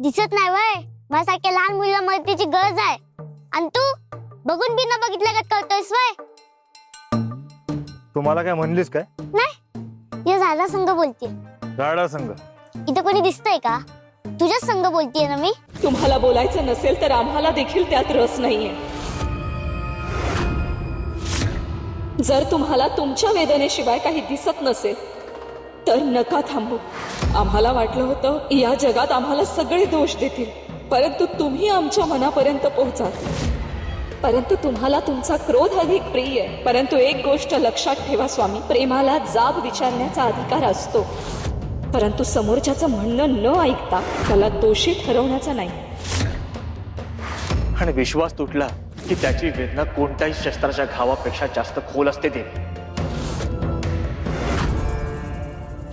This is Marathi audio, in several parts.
दिसत नाही वय माझ्यासारख्या लहान मुलीला मदतीची गरज आहे आणि तू बघून बी न बघितलं का करतोयस वय? तुम्हाला काय म्हणलीस काय? नाही, या झाडा संघ बोलते. झाडा संघ? इथं कोणी दिसतंय का? तुझ्याच संघ बोलतीये ना मी. तुम्हाला बोलायचं नसेल तर आम्हाला देखील त्यात रस नाहीये. जर तुम्हाला तुमच्या वेदनेशिवाय काही दिसत नसेल तर नका थांबू. आम्हाला वाटलं होतं या जगात आम्हाला सगळे दोष देतील, परंतु तुम्ही आमच्या मनापर्यंत पोहोचाल. परंतु तुम्हाला तुमचा क्रोध अधिक प्रिय आहे. परंतु एक गोष्ट लक्षात ठेवा स्वामी, प्रेमाला जाब विचारण्याचा अधिकार असतो, परंतु समोरच्याचं म्हणणं न ऐकता त्याला दोषी ठरवण्याचा नाही. आणि विश्वास तुटला की त्याची वेदना कोणत्याही शस्त्राच्या घावापेक्षा जास्त खोल असते देवी.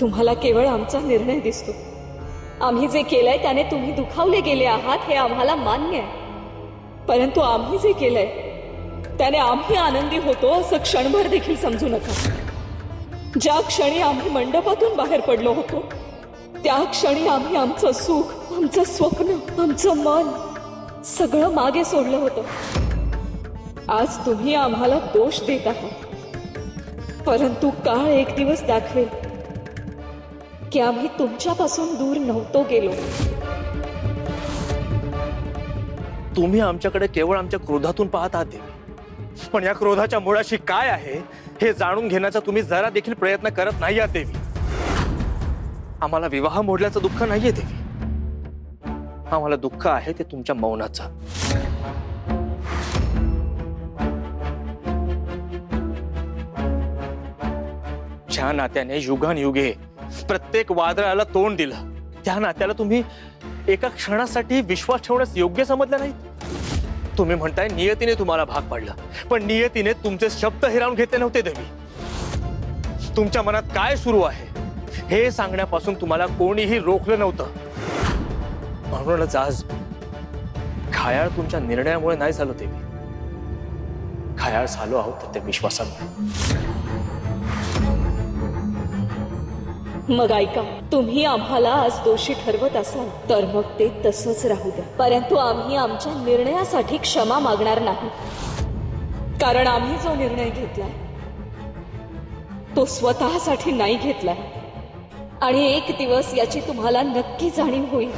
तुम्हाला केवळ आमचा निर्णय दिसतो. आम्ही जे केलंय त्याने तुम्ही दुखावले गेले आहात हे आम्हाला मान्य आहे, परंतु आम्ही जे केलंय त्याने आम्ही आनंदी होतो असं क्षणभर देखील समजू नका. ज्या क्षणी आम्ही मंडपातून बाहेर पडलो होतो त्या क्षणी आम्ही आमचं सुख, आमचं स्वप्न, आमचं मन सगळं मागे सोडलं होतं. आज तुम्ही आम्हाला दोष देत आहात, परंतु काळ एक दिवस दाखवेल की आम्ही तुमच्यापासून दूर नव्हतो गेलो. तुम्ही आमच्याकडे केवळ आमच्या क्रोधातून पाहत आहात देवी, पण या क्रोधाच्या मुळाशी काय आहे हे जाणून घेण्याचा तुम्ही जरा देखील प्रयत्न करत नाही आहात देवी. आम्हाला विवाह मोडल्याचं दुःख नाहीये देवी, आम्हाला दुःख आहे ते तुमच्या मौनाचं. ज्या नात्याने युगानयुगे प्रत्येक वादळाला तोंड दिलं त्या नात्याला तुम्ही एका क्षणासाठी विश्वास ठेवण्यास योग्य समजलं नाही. तुम्ही म्हणताय नियतीने तुम्हाला भाग पाडलं, पण नियतीने तुमचे शब्द हिरावून घेतले नव्हते देवी. तुमच्या मनात काय सुरू आहे हे सांगण्यापासून तुम्हाला कोणीही रोखलं नव्हतं. म्हणूनच आज घायाळ तुमच्या निर्णयामुळे नाही झालो देवी, घायाळ झालो आहोत त्या विश्वासामुळे. मग ऐका, तुम्ही आम्हाला आज दोषी ठरवत असाल तर मग ते तसंच राहू द्या, परंतु आम्ही आमच्या निर्णयासाठी क्षमा मागणार नाही. कारण आम्ही जो निर्णय घेतलाय तो स्वतःसाठी नाही घेतलाय, आणि एक दिवस याची तुम्हाला नक्की जाणीव होईल.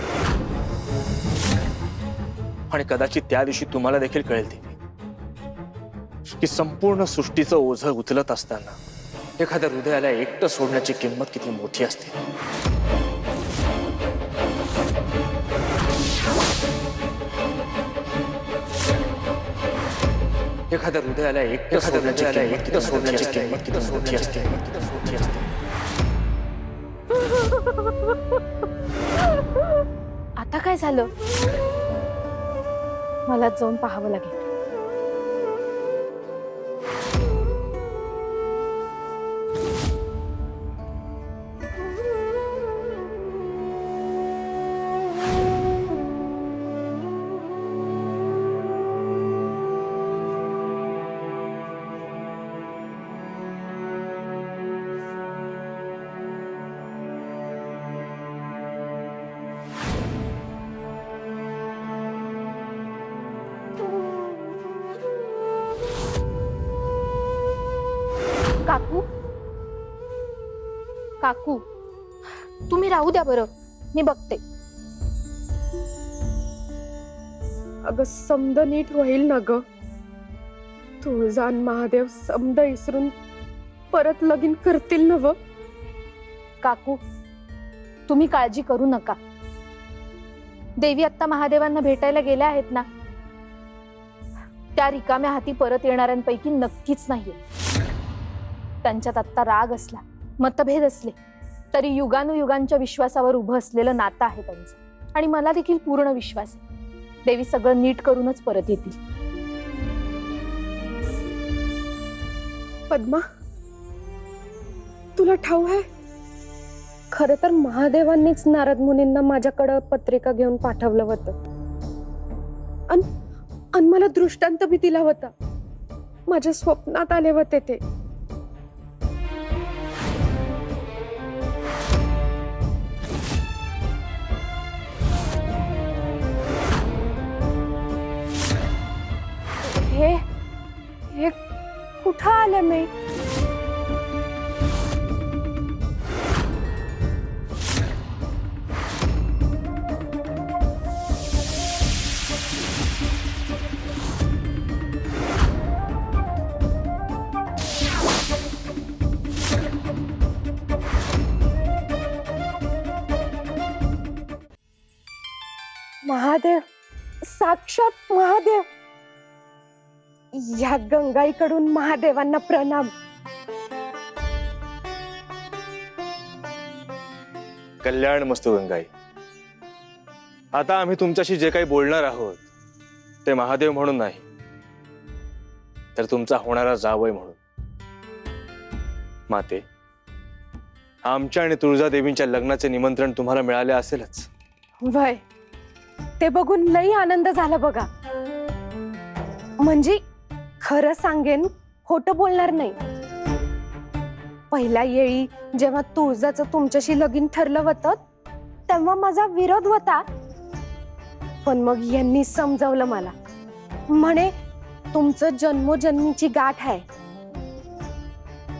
आणि कदाचित त्या दिवशी तुम्हाला देखील कळेल देवी की संपूर्ण सृष्टीचं ओझं उचलत असताना एखाद्या हृदयाला एकटं सोडण्याची किंमत किती मोठी असते. एखाद्या हृदयाला एकटं सोडण्याची किंमत किती मोठी असते. आता काय झालं? मला जाऊन पाहावं लागेल. काकू, काकू, तुम्ही राहू द्या बरं, मी बघते. अगं समद नीट होईल ना ग. तुळजान महादेव समद इसरून परत लगीन करतील ना व. काकू, तुम्ही काळजी करू नका. देवी आत्ता महादेवांना भेटायला गेल्या आहेत ना, त्या रिकाम्या हाती परत येणाऱ्यांपैकी नक्कीच नाहीये. त्यांच्यात आत्ता राग असला, मतभेद असले तरी युगानुयुगांच्या विश्वासावर उभं असलेलं नातं आहे त्यांचं, आणि मला देखील पूर्ण विश्वास आहे देवी सगळं नीट करूनच परत येतील. पद्मा, तुला ठाऊ आहे, खरं तर महादेवांनीच नारद मुनींना माझ्याकडं पत्रिका घेऊन पाठवलं होतं, आणि मला दृष्टांत बी दिला होता. माझ्या स्वप्नात आले होते ते. कुठं आले मी? महादेव, साक्षात महादेव. या गंगाईकडून महादेवांना प्रणाम. कल्याण मस्तू गंगाई. आता आम्ही तुमच्याशी जे काही बोलणार आहोत ते महादेव म्हणून नाही, तर तुमचा होणारा जावई म्हणून. माते, आमच्या आणि तुळजादेवींच्या लग्नाचे निमंत्रण तुम्हाला मिळाले असेलच. वय, ते बघून लई आनंद झाला बघा. म्हणजे खरं सांगेन, खोटं बोलणार नाही. पहिल्या येळी जेव्हा तुळजाचं तुमच्याशी लगीन ठरलं होतं तेव्हा माझा विरोध होता, पण मग यांनी समजावलं मला. म्हणे तुमचं जन्मोजन्मीची गाठ आहे.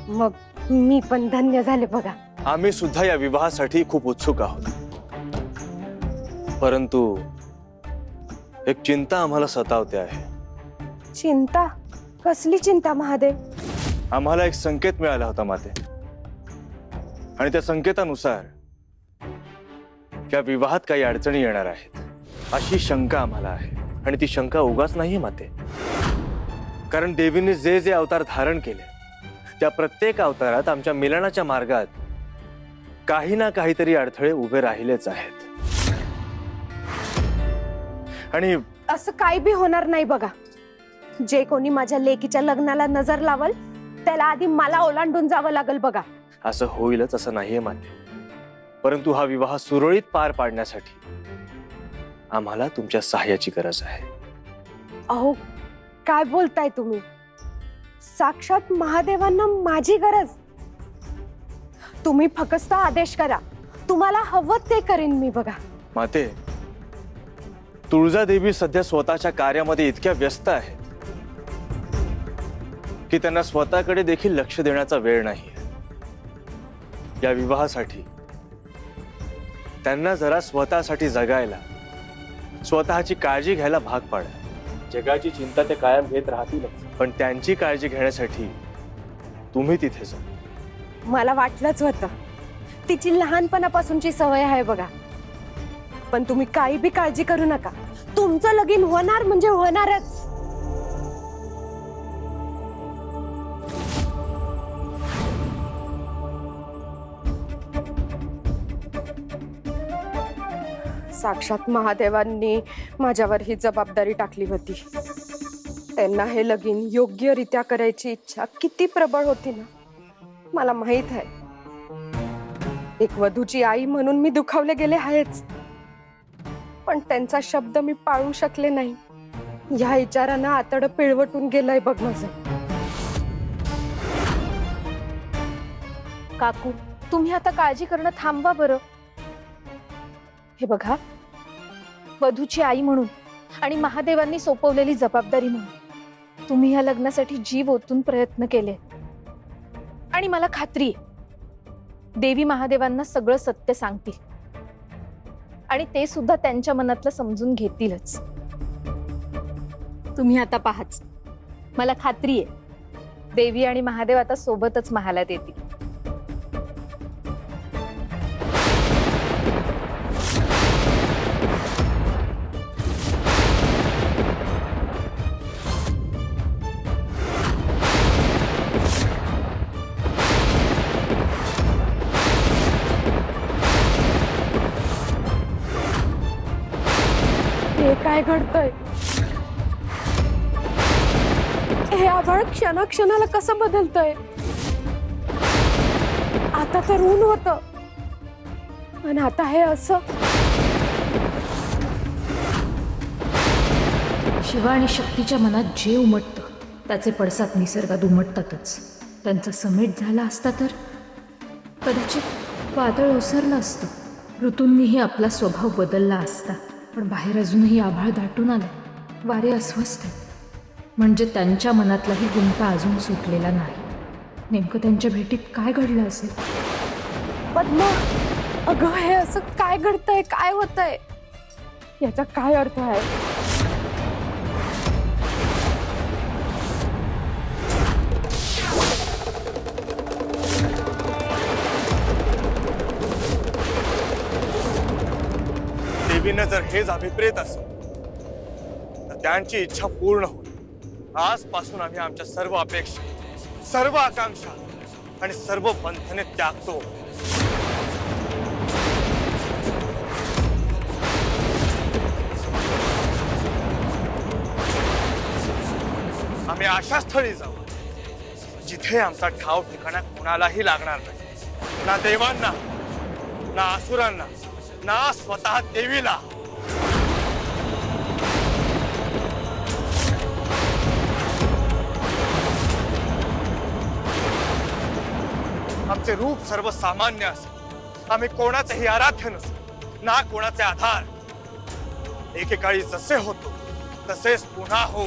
मग मी पण धन्य झाले बघा. आम्ही सुद्धा या विवाहासाठी खूप उत्सुक आहोत, परंतु एक चिंता आम्हाला सतावते आहे. चिंता? कसली चिंता महादेव? आम्हाला एक संकेत मिळाला होता माते, आणि त्या संकेतानुसार या विवाहात काही अडचणी येणार आहेत अशी शंका आम्हाला आहे. आणि ती शंका उगाच नाहीये माते, कारण देवीने जे जे अवतार धारण केले त्या प्रत्येक अवतारात आमच्या मिलनाच्या मार्गात काही ना काहीतरी अडथळे उभे राहिलेच आहेत. आणि असं काही बी होणार नाही बघा. जे कोणी माझ्या लेकीच्या लग्नाला नजर लावल त्याला आधी मला ओलांडून जावं लागल बघा. असं होईलच असं नाहीये माते, परंतु हा विवाह सुरळीत पार पाडण्यासाठी आम्हाला तुमच्या सहाय्याची गरज आहे. अहो, काय बोलताय तुम्ही? साक्षात महादेवांना माझी गरज. तुम्ही फक्त आदेश करा, तुम्हाला हवं ते करीन मी बघा. माते, तुळजादेवी सध्या स्वतःच्या कार्यामध्ये इतक्या व्यस्त आहेत की त्यांना स्वतःकडे देखील लक्ष देण्याचा वेळ नाही. या विवाहासाठी त्यांना जरा स्वतःसाठी जगायला, स्वतःची काळजी घ्यायला भाग पाडा. जगाची चिंता ते कायम घेत राहतीलच, पण त्यांची काळजी घेण्यासाठी तुम्ही तिथे जा. मला वाटलंच होतं, तिची लहानपणापासूनची सवय आहे बघा. पण तुम्ही काही बी काळजी करू नका, तुमचं लगीन होणार म्हणजे होणारच. साक्षात महादेवांनी माझ्यावर ही जबाबदारी टाकली होती. त्यांना हे लगीन योग्यरित्या करायची इच्छा किती प्रबळ होती ना, मला माहित आहे. एक वधूची आई म्हणून मी दुखावले गेले आहेच, पण त्यांचा शब्द मी पाळू शकले नाही. या विचारानं आतड पिळवटून गेलंय बघ माझं. काकू, तुम्ही आता काळजी करणं थांबवा बरं. हे बघा, वधूची आई म्हणून आणि महादेवांनी सोपवलेली जबाबदारी म्हणून तुम्ही या लग्नासाठी जीव ओतून प्रयत्न केले, आणि मला खात्री आहे देवी महादेवांना सगळं सत्य सांगतील आणि ते सुद्धा त्यांच्या मनातलं समजून घेतीलच. तुम्ही आता पाहाच, मला खात्री आहे देवी आणि महादेव आता सोबतच महालात येतील. हे काय घडतंय? हे आभाळ क्षणाक्षणाला कसं बदलतंय? आता तर ऊन होतं, पण आता हे असं. शिवा आणि शक्तीच्या मनात जे उमटतं त्याचे पडसाद निसर्गात उमटतातच. त्यांचा समेट झाला असता तर कदाचित वादळ ओसरलं असतं, ऋतूंनीही आपला स्वभाव बदलला असता. पण बाहेर अजूनही आभाळ दाटून आलं, वारे अस्वस्थ आहेत. म्हणजे त्यांच्या मनातलाही गुंता अजून सुटलेला नाही. नेमकं त्यांच्या भेटीत काय घडलं असेल? पद्मा, अगं हे असं काय घडतंय, काय होतंय, याचा काय अर्थ आहे? देवीनं जर हेच अभिप्रेत असेल तर त्यांची इच्छा पूर्ण होईल. आजपासून आम्ही आमच्या सर्व अपेक्षा, सर्व आकांक्षा आणि सर्व बंधने त्यागतो. आम्ही अशा स्थळी जाऊ जिथे आमचा ठाव ठिकाणा कोणालाही लागणार नाही, ना देवांना, ना असुरांना, ना स्वतः देवीला. आमचे रूप सर्वसामान्य असेल, आम्ही कोणाचेही आराध्य नसू, ना कोणाचे आधार. एकेकाळी जसे होतो तसेच पुन्हा हो.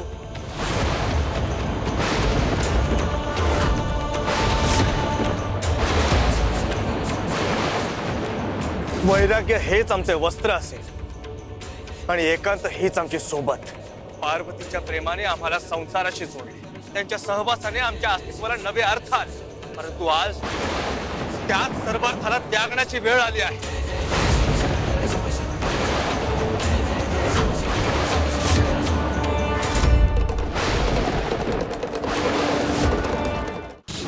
वैराग्य हेच आमचे वस्त्र असेल आणि एकांत हीच आमची सोबत. पार्वतीच्या प्रेमाने आम्हाला संसाराशी जोडले, त्यांच्या सहवासाने आमच्या अस्तित्वाला नवे अर्थ आले. परंतु आज त्याच सर्व अर्थाला त्यागण्याची वेळ आली आहे.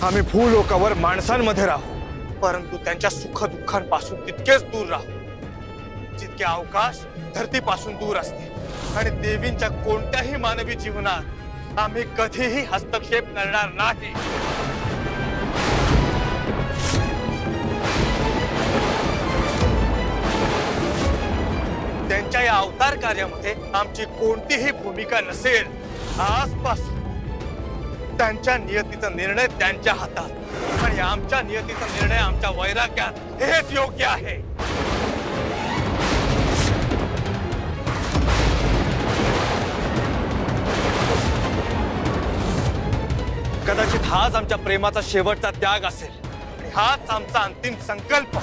आम्ही भूलोकावर माणसांमध्ये राहू, परंतु त्यांच्या सुखदुःखांपासून तितकेच दूर राहू जितके अवकाश धरतीपासून दूर असते. आणि देवींच्या कोणत्याही मानवी जीवनात आम्ही कधीही हस्तक्षेप करणार नाही. त्यांच्या या अवतार कार्यामध्ये आमची कोणतीही भूमिका नसेल. आजपासून त्यांच्या नियतीचा निर्णय त्यांच्या हातात आणि आमच्या नियतीचा निर्णय आमच्या वैराग्यात हेच योग्य आहे. कदाचित हाच आमच्या प्रेमाचा शेवटचा त्याग असेल आणि हाच आमचा अंतिम संकल्प.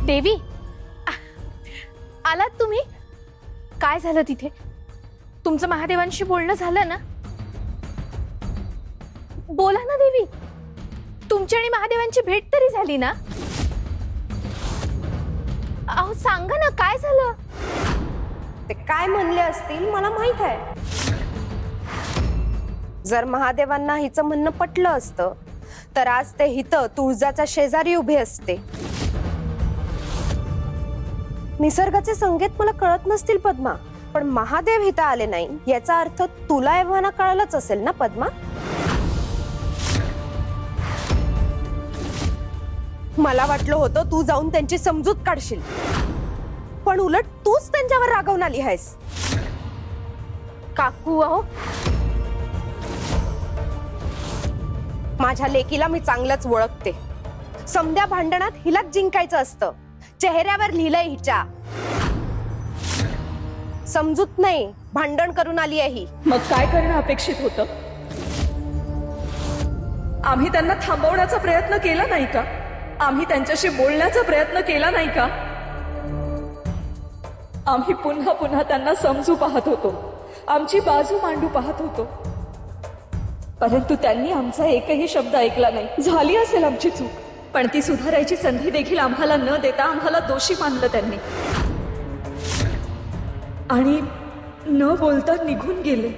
देवी, आलात तुम्ही? काय झालं तिथे? तुमचं महादेवांशी बोलणं झालं ना? बोला ना देवी, तुमची आणि महादेवांची भेट तरी झाली ना? अहो सांगा ना, काय झालं? ते काय म्हणले असतील मला माहित आहे. जर महादेवांना हिचं म्हणणं पटलं असतं तर आज ते हितं तुळजाच्या शेजारी उभे असते. निसर्गाचे संकेत मला कळत नसतील पद्मा, पण महादेव हितं आले नाही याचा अर्थ तुला एव्हाना कळलंच असेल ना पद्मा? मला वाटलं होतं तू जाऊन त्यांची समजूत काढशील, पण उलट तूच त्यांच्यावर रागावून आली आहेस. काकू अहो, माझ्या लेकीला मी चांगलंच ओळखते. समध्या भांडणात हिलाच जिंकायचं असतं. चेहऱ्यावर लिहिलंय हिच्या. समजूत नाही, भांडण करून आली आहे ही. मग काय करणं अपेक्षित होतं? आम्ही त्यांना थांबवण्याचा प्रयत्न केला नाही का? आम्ही त्यांच्याशी बोलण्याचा प्रयत्न केला नाही का? आम्ही पुन्हा पुन्हा त्यांना समजू पाहत होतो, आमची बाजू मांडू पाहत होतो, परंतु त्यांनी आमचा एकही शब्द ऐकला नाही. झाली असेल आमची चूक, पण ती सुधारायची संधी देखील आम्हाला न देता आम्हाला दोषी मानलं त्यांनी आणि न बोलता निघून गेले.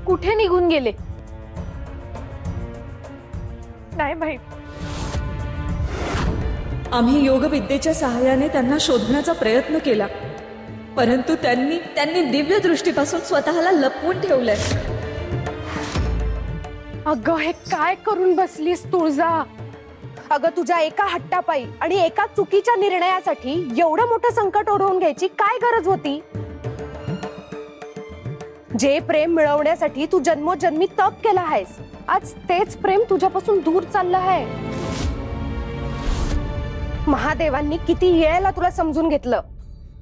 कुठे निघून गेले? नाही माहित. आम्ही योगविद्येच्या सहाय्याने त्यांना शोधण्याचा प्रयत्न केला, परंतु त्यांनी दिव्य दृष्टीपासून स्वतःला लपवून ठेवलंय. अगं हे काय करून बसलीस तुळजा? अगं तुझ्या एका हट्टापायी आणि एका चुकीच्या निर्णयासाठी एवढं मोठं संकट ओढवून घ्यायची काय गरज होती? जे प्रेम मिळवण्यासाठी तू जन्मोजन्मी तप केला आहेस, आज तेच प्रेम तुझ्यापासून दूर चाललं आहे. महादेवांनी किती वेळेला तुला समजून घेतलं,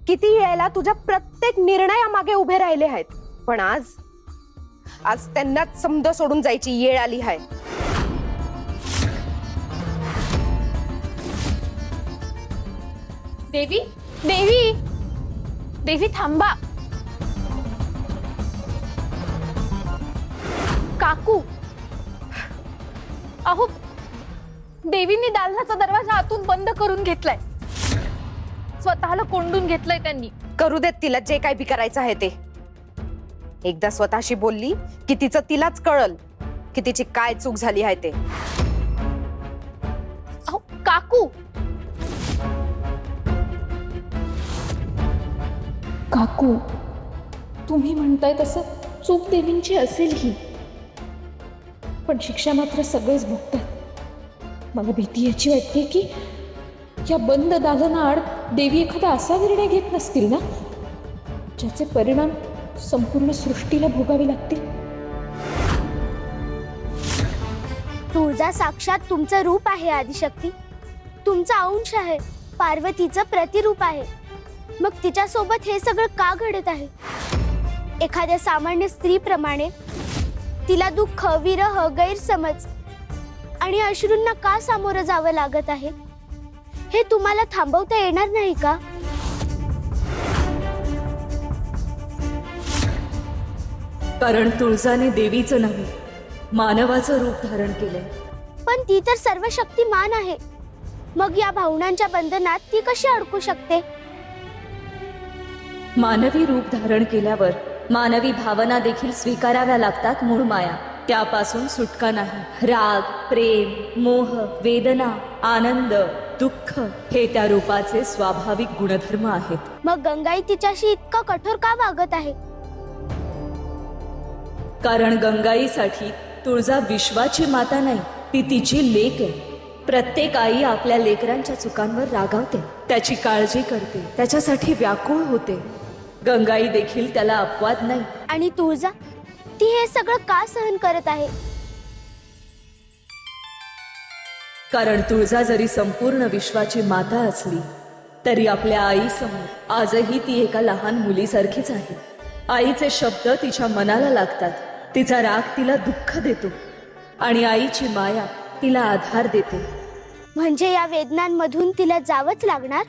किती वेळेला तुझ्या प्रत्येक निर्णयामागे उभे राहिले आहेत, पण आज त्यांनाच समज सोडून जायची वेळ आली आहे. देवी, देवी, देवी थांबा. काकू अहो, देवींनी दालनाचा दरवाजा आतून बंद करून घेतलाय. स्वतःला कोंडून घेतलंय त्यांनी. करू देत तिला जे काय बी करायचं आहे ते. एकदा स्वतःशी बोलली की तिचं तिलाच कळल की तिची काय चूक झाली आहे ते. अहो काकू, काकू, तुम्ही म्हणताय तसं चूक देवींची असेल ही, पण शिक्षा मात्र सगळेच भोगतात. मला भीती याची वाटते की या बंद दालनाआड देवी एखादा असा निर्णय घेत नसतील ना ज्याचे परिणाम संपूर्ण सृष्टीला भोगावे लागतील. तुळजा साक्षात तुमचं रूप आहे आदिशक्ती. तुमचा अंश आहे, पार्वतीचं प्रतिरूप आहे. मग तिच्या सोबत हे सगळं का घडत आहे? एखाद्या सामान्य स्त्रीप्रमाणे तिला दुःख, विरह, गैरसमज आणि अश्रूंना का सामोरं जावं लागत आहे? हे तुम्हाला थांबवता येणार नाही का? कारण तुळजाने देवीचं नव्हे मानवाचं रूप धारण केलंय. पण ती तर सर्वशक्तिमान आहे. मग या भावनांच्या बंधनात ती कशी अडकू शकते? मानवी रूप धारण केल्यावर मानवी भावना देखील स्वीकाराव्या लागतात. मूळ माया त्यापासून सुटका नाही. राग, प्रेम, मोह, वेदना, आनंद, दुःख हे त्या रूपाचे स्वाभाविक गुणधर्म आहेत. मग गंगाई तिच्याशी इतकं कठोर का वागत आहे? कारण गंगाईसाठी तुळजा विश्वाची माता नाही, ती तिची लेक आहे. प्रत्येक आई आपल्या लेकरांच्या चुकांवर रागावते, त्याची काळजी करते, त्याच्यासाठी व्याकुळ होते. गंगाई देखील त्याला अपवाद नाही. आणि तुळजा ती हे सगळं का सहन करत आहे? कारण तुळजा जरी संपूर्ण विश्वाची माता असली तरी आपल्या आईसमोर आजही ती एका लहान मुलीसारखीच आहे. आईचे शब्द तिच्या मनाला लागतात, तिचा राग तिला दुःख देतो आणि आईची माया तिला आधार देते. म्हणजे या वेदनांमधून तिला जावंच लागणार?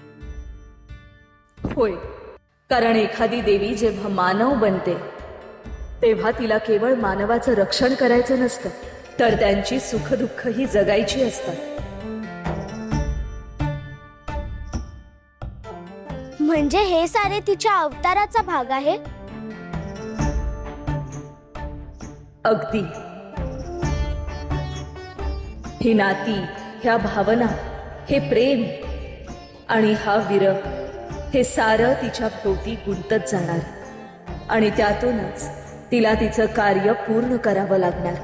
होय, कारण एखादी देवी जेव्हा मानव बनते तेव्हा तिला केवळ मानवाचं रक्षण करायचं नसतं, तर त्यांची सुखदुःखही जगायची असतात. म्हणजे हे सारे तिच्या अवताराचा भाग आहे? अगदी. ही नाती, ह्या भावना, हे प्रेम आणि हा विरह हे सारं तिच्या भोवती गुंतत जाणार आणि त्यातूनच तिला तिचं कार्य पूर्ण करावं लागणार.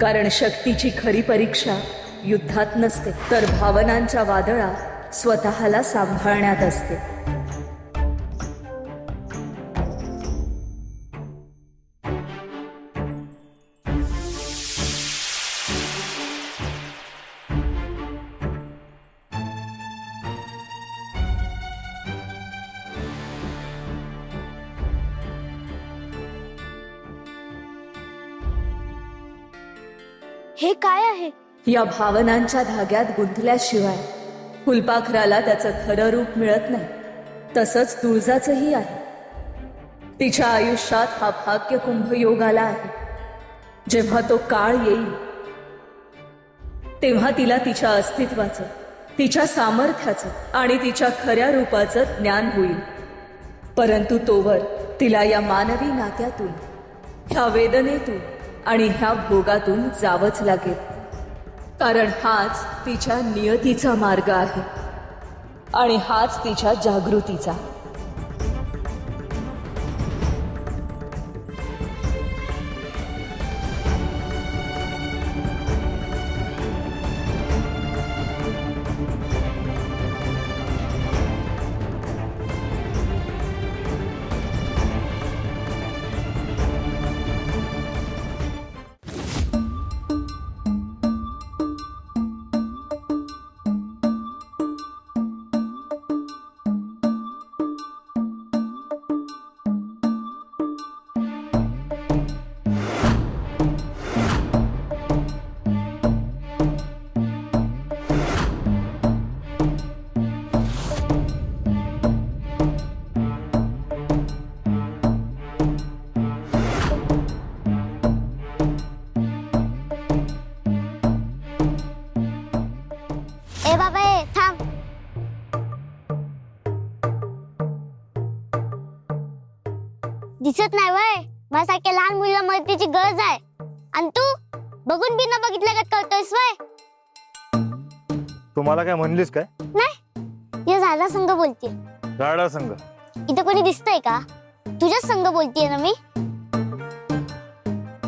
कारण शक्तीची खरी परीक्षा युद्धात नसते, तर भावनांच्या वादळात स्वतःला सांभाळण्यात असते. हे काय आहे? या भावनांच्या धाग्यात गुंतल्याशिवाय फुलपाखराला त्याचं खरं रूप मिळत नाही. तसंच तुळजाचंही आहे. तिच्या आयुष्यात हा भाग्यकुंभ योग आला आहे. जेव्हा तो काळ येईल तेव्हा तिला तिच्या अस्तित्वाचं, तिच्या सामर्थ्याचं आणि तिच्या खऱ्या रूपाचं ज्ञान होईल. परंतु तोवर तिला या मानवी नात्यातून, ह्या वेदनेतून आणि ह्या भोगातून जावंच लागेल. कारण हाच तिच्या नियतीचा मार्ग आहे आणि हाच तिच्या जागृतीचा. ए बाबा ए थांब. दिसत नाही वय माझ्यासारख्या लहान मुलीला मदतीची गरज आहे आणि तू बघून बी न बघितलं का करतोयस वय? तुम्हाला काय म्हणलीस काय? नाही, या झाडा संघ बोलते. झाडा संघ? इथं कोणी दिसतंय का? तुझ्याच संघ बोलतीये ना मी.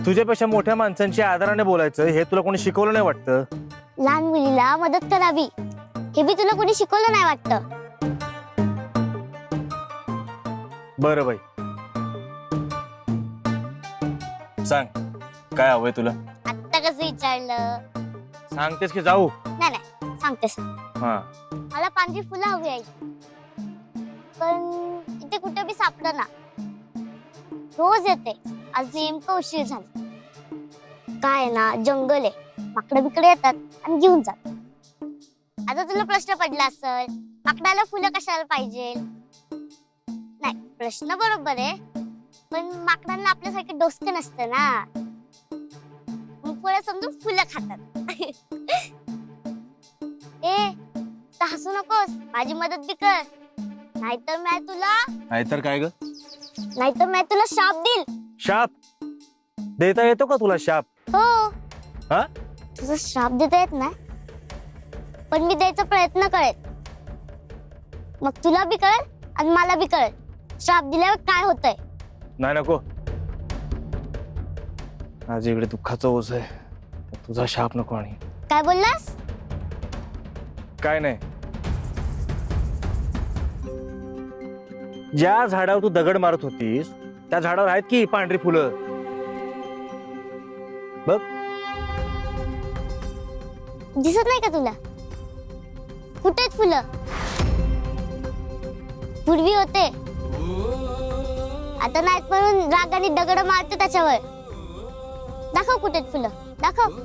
तुझ्यापेक्षा मोठ्या माणसांची आदराने बोलायचं हे तुला कोणी शिकवलं नाही वाटतं? लहान मुलीला मदत करावी हे बी तुला कोणी शिकवलं नाही वाटतं? बरं बाई, सांग काय हवंय तुला? आत्ता कसं विचारलं? सांगतेस की जाऊ? नाही नाही सांगतेस. हा, मला पांढरी फुलं हवी आहेत, पण इथे कुठे बी सापडं ना. रोज येते, आज नेमकं उशीर झाला. काय आहे ना, जंगल आहे, माकडं बिकडे येतात आणि घेऊन जातात. आता तुला प्रश्न पडला असेल, माकडाला फुलं कशाला पाहिजे? नाही, प्रश्न बरोबर आहे, पण माकडांना आपल्यासारखे डोसकं नसतं ना. मग फुलं समजून फुलं खातात. ए तर हसू नकोस, माझी मदत बी कर, नाहीतर मैं तुला शाप देईल. शाप देता येतो का तुला शाप? हो. हा? तुझा श्राप देता येत नाही, पण मी द्यायचा प्रयत्न करेन. मग तुला बी कळेल आणि मला बी कळेल श्राप दिल्यावर काय होतंय. नाही नको, आज इकडे दुःखाचा ओझ आहे, तुझा शाप नको. आणि काय बोललास? काय नाही, ज्या झाडावर तू दगड मारत होतीस त्या झाडावर आहेत की पांढरी फुलं, बघ. दिसत नाही का तुला? कुठे आहेत फुलं? पूर्वी होते, आता नाहीत म्हणून रागाने दगड मारते त्याच्यावर. दाखव कुठे आहेत फुलं, दाखव.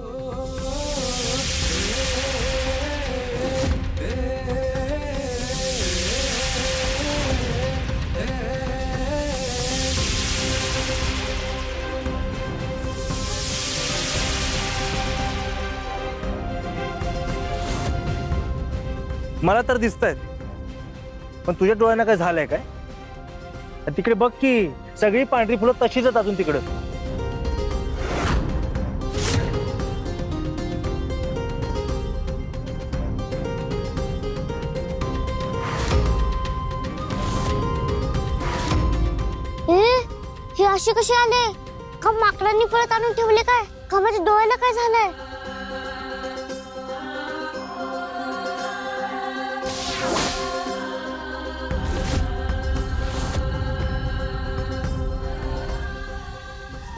मला तर दिसतायत, पण तुझ्या डोळ्यांना काय झालंय काय? तिकडे बघ की, सगळी पांढरी फुलं तशीच आहेत अजून तिकडं. हे असे कसे आले? का माकडांनी परत आणून ठेवले काय? का माझ्या डोळ्याला काय झालंय?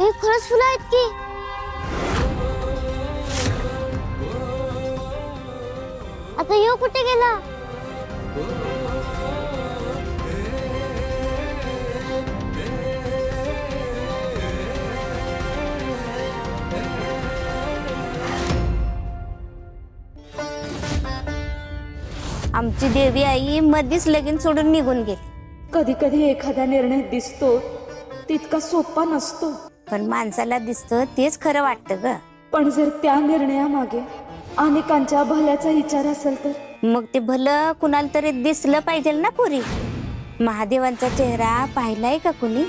हे खरंच फुलं आहेत की? आता यो कुठे गेला? आमची देवी आई मध्येच लगीन सोडून निघून गेली. कधी कधी एखादा निर्णय दिसतो तितका सोपा नसतो, पण माणसाला दिसतं तेच खरं वाटतं ग. पण जर त्या निर्णयामागे अनेकांच्या भल्याचा विचार असेल तर मग ते भलं कुणाला तरी दिसलं पाहिजे ना पुरी. महादेवांचा चेहरा पाहिलाय का कुणी?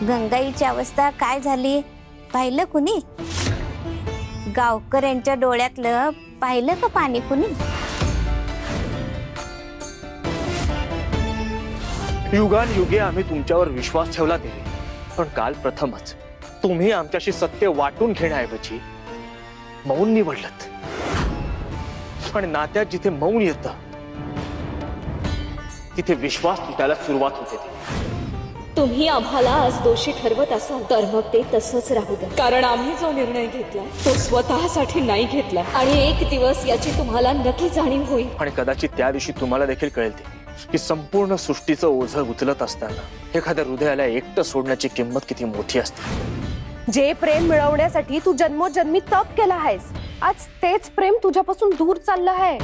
गंगाईची अवस्था काय झाली पाहिलं कुणी? गावकऱ्यांच्या डोळ्यातलं पाहिलं का पाणी कुणी? युगानयुगे आम्ही तुमच्यावर विश्वास ठेवला देवी, पण काल प्रथमच तुम्ही आमच्याशी सत्य वाटून घेण्याऐवजी मौन निवडलत. पण नात्यात जिथे मौन येतं तिथे विश्वास तुटायला सुरुवात होते देवी. तुम्ही आम्हाला आज दोषी ठरवत असाल तर मग ते तसंच राहू द्या, कारण आम्ही जो निर्णय घेतला तो स्वतःसाठी नाही घेतला आणि एक दिवस याची तुम्हाला नक्की जाणीव होईल. आणि कदाचित त्या दिवशी तुम्हाला देखील कळेल ते की संपूर्ण सृष्टीचं ओझं उचलत असताना एखाद्या हृदयाला एकटं सोडण्याची किंमत किती मोठी असते. जे प्रेम मिळवण्यासाठी तू जन्मोजन्मी तप केला आहेस, आज तेच प्रेम तुझ्यापासून दूर चाललं आहे.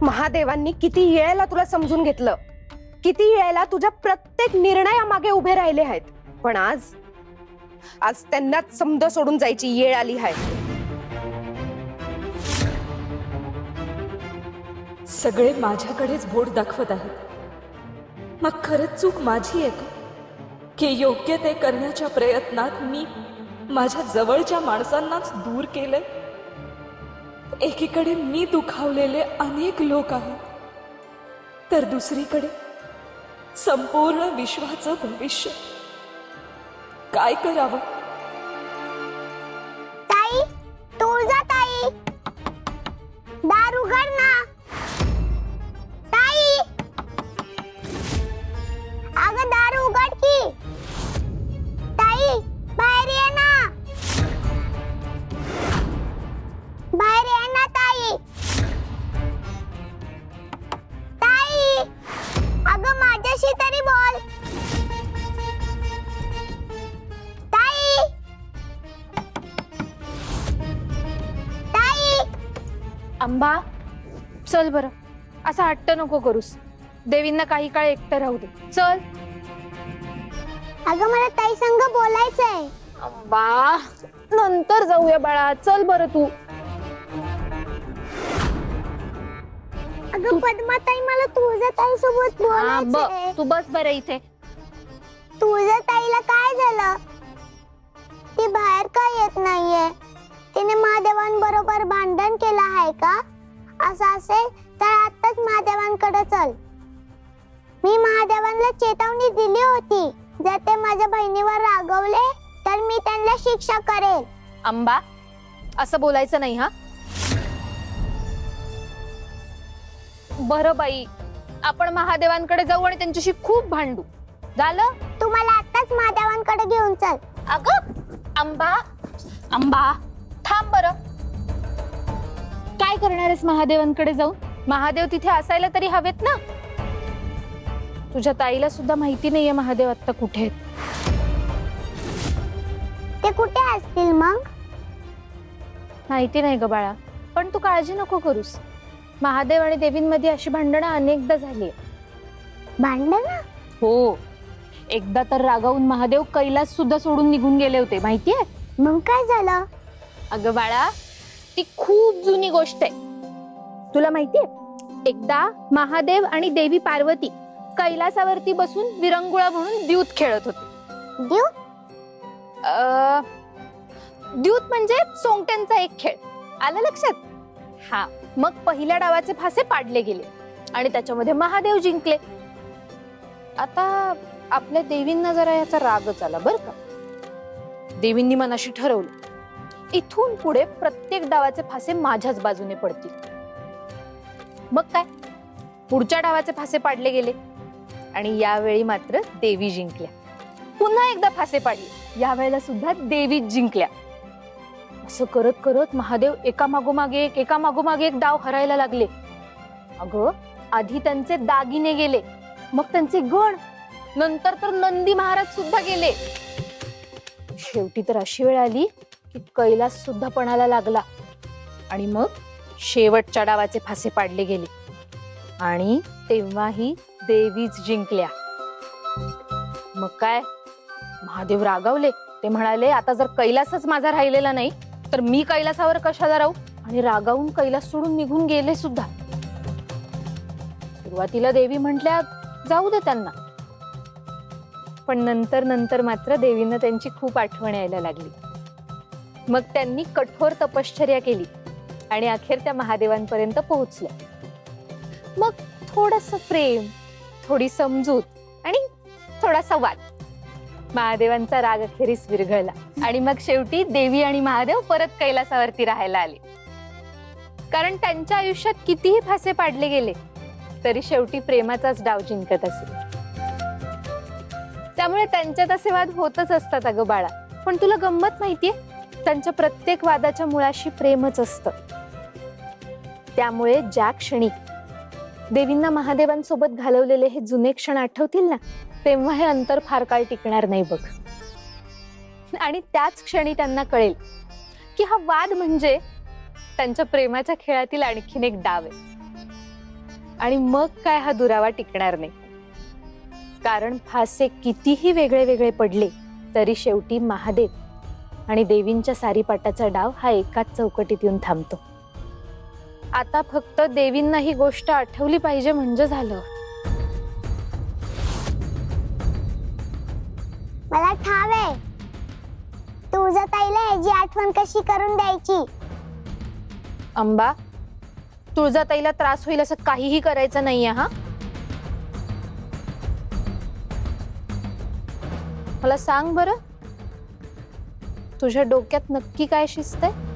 महादेवांनी किती वेळेला तुला समजून घेतलं, किती वेळेला तुझ्या प्रत्येक निर्णयामागे उभे राहिले आहेत, पण आज त्यांनाच समज सोडून जायची वेळ आली आहे. सगळे माझ्याकडेच बोट दाखवत आहेत. मग खरंच चूक माझी आहे का की योग्य ते करण्याच्या प्रयत्नात मी माझ्या जवळच्या माणसांनाच दूर केलंय? एकीकडे मी दुखावलेले अनेक लोक आहेत, तर दुसरीकडे संपूर्ण विश्वाचं भविष्य. काय करावं? ताई, तुळजा ताई, दार उघड ना. ताई, अगं दार उघड की. ताई, बाहेर ये ना. बाहेर ये ना ताई. ताई, अगं माझ्याशी तरी बोल. ताई, ताई. आंबा, चल बरं, असा हट्ट नको करूस. देवींना काही काळ एकटं राहू दे. चल. अगं मला ताई संग बोलायचंय. आंबा, नंतर जाऊया बाळा. चल बरं तू. अगं पद्मा ताई, मला तुझ्या ताई सोबत बोलायचंय. तू बस बरं इथे. तुझ्या ताईला काय झालं? ती बाहेर का येत नाहीये? तिने महादेवांबरोबर भांडण केलं आहे का? असं असेल तर आताच महादेवांकडे चल. मी महादेवांना चेतावणी दिली होती, जर ते माझ्या बहिणीवर रागवले तर मी त्यांना शिक्षा करेल. आंबा, असं बोलायचं नाही. हा बरं बाई, आपण महादेवांकडे जाऊ आणि त्यांच्याशी खूप भांडू. झालं? तुम्हाला आताच महादेवांकडे घेऊन चल. अगं आंबा, आंबा थांब बरं. काय करणार आहेस महादेवांकडे जाऊन? महादेव तिथे असायला तरी हवेत ना. तुझ्या ताईला सुद्धा माहिती नाहीये महादेव आता कुठे आहेत. ते कुठे असतील मग? माहिती नाही ग बाळा, पण तू काळजी नको करूस. महादेव आणि देवींमध्ये अशी भांडणं अनेकदा झाली. भांडण? हो, एकदा तर रागावून महादेव कैलास सुद्धा सोडून निघून गेले होते, माहितीये? मग काय झालं? अगं बाळा, ती खूप जुनी गोष्ट आहे. तुला माहितीये, एकदा महादेव आणि देवी पार्वती कैलासावरती बसून विरंगुळा म्हणून द्यूत खेळत होते. द्यूत? द्यूत म्हणजे सोंगट्यांचा एक खेळ. आलं लक्षात? हा, मग पहिल्या डावाचे फासे पाडले गेले आणि त्याच्यामध्ये महादेव जिंकले. आता आपल्या देवींना जरा याचा रागच आला बर का. देवींनी मनाशी ठरवलं, इथून पुढे प्रत्येक डावाचे फासे माझ्याच बाजूने पडतील. मग काय, पुढच्या डावाचे फासे पाडले गेले आणि यावेळी मात्र देवी जिंकल्या. पुन्हा एकदा फासे पाडले. यावेळेला सुद्धा देवी जिंकल्या. असं करत करत महादेव एका मागोमागे एक डाव हरायला लागले. अगं, आधी त्यांचे दागिने गेले, मग त्यांचे गण, नंतर तर नंदी महाराज सुद्धा गेले. शेवटी तर अशी वेळ आली की कैलास सुद्धा पणाला लागला आणि मग शेवटच्या डावाचे फासे पाडले गेले आणि तेव्हाही देवीच जिंकल्या. मग काय, महादेव रागावले. ते म्हणाले, आता जर कैलासच माझा राहिलेला नाही तर मी कैलासावर कशाला राहू, आणि रागावून कैलास सोडून निघून गेले सुद्धा. सुरुवातीला देवी म्हटल्या जाऊ दे त्यांना, पण नंतर मात्र देवींना त्यांची खूप आठवण यायला लागली. मग त्यांनी कठोर तपश्चर्या केली आणि अखेर त्या महादेवांपर्यंत पोहोचल्या. मग थोडंसं प्रेम, थोडी समजूत आणि थोडासा वाद, महादेवांचा राग अखेरीस विरघळला आणि मग शेवटी देवी आणि महादेव परत कैलासावरती राहायला आले. कारण त्यांच्या आयुष्यात कितीही फासे पाडले गेले तरी शेवटी प्रेमाचाच डाव जिंकत असे. त्यामुळे त्यांच्यात असे वाद होतच असतात अगं बाळा. पण तुला गंमत माहितीये, त्यांच्या प्रत्येक वादाच्या मुळाशी प्रेमच असतं. त्यामुळे ज्या क्षणी देवींना महादेवांसोबत घालवलेले हे जुने क्षण आठवतील ना, तेव्हा हे अंतर फार काळ टिकणार नाही बघ. आणि त्याच क्षणी त्यांना कळेल की हा वाद म्हणजे त्यांच्या प्रेमाच्या खेळातील आणखीन एक डाव आहे. आणि मग काय हा दुरावा टिकणार नाही. कारण फासे कितीही वेगळे वेगळे पडले तरी शेवटी महादेव आणि देवींच्या सारीपाटाचा डाव हा एकाच चौकटीत येऊन थांबतो. आता फक्त देवींना ही गोष्ट आठवली पाहिजे म्हणजे झालं. मला ठाव आहे तुझ्या ताईला याची आठवण कशी करून द्यायची. अंबा, तुळजाताईला त्रास होईल असं काहीही करायचं नाहीये. हा, मला सांग बरं, तुझ्या डोक्यात नक्की काय शिस्त आहे?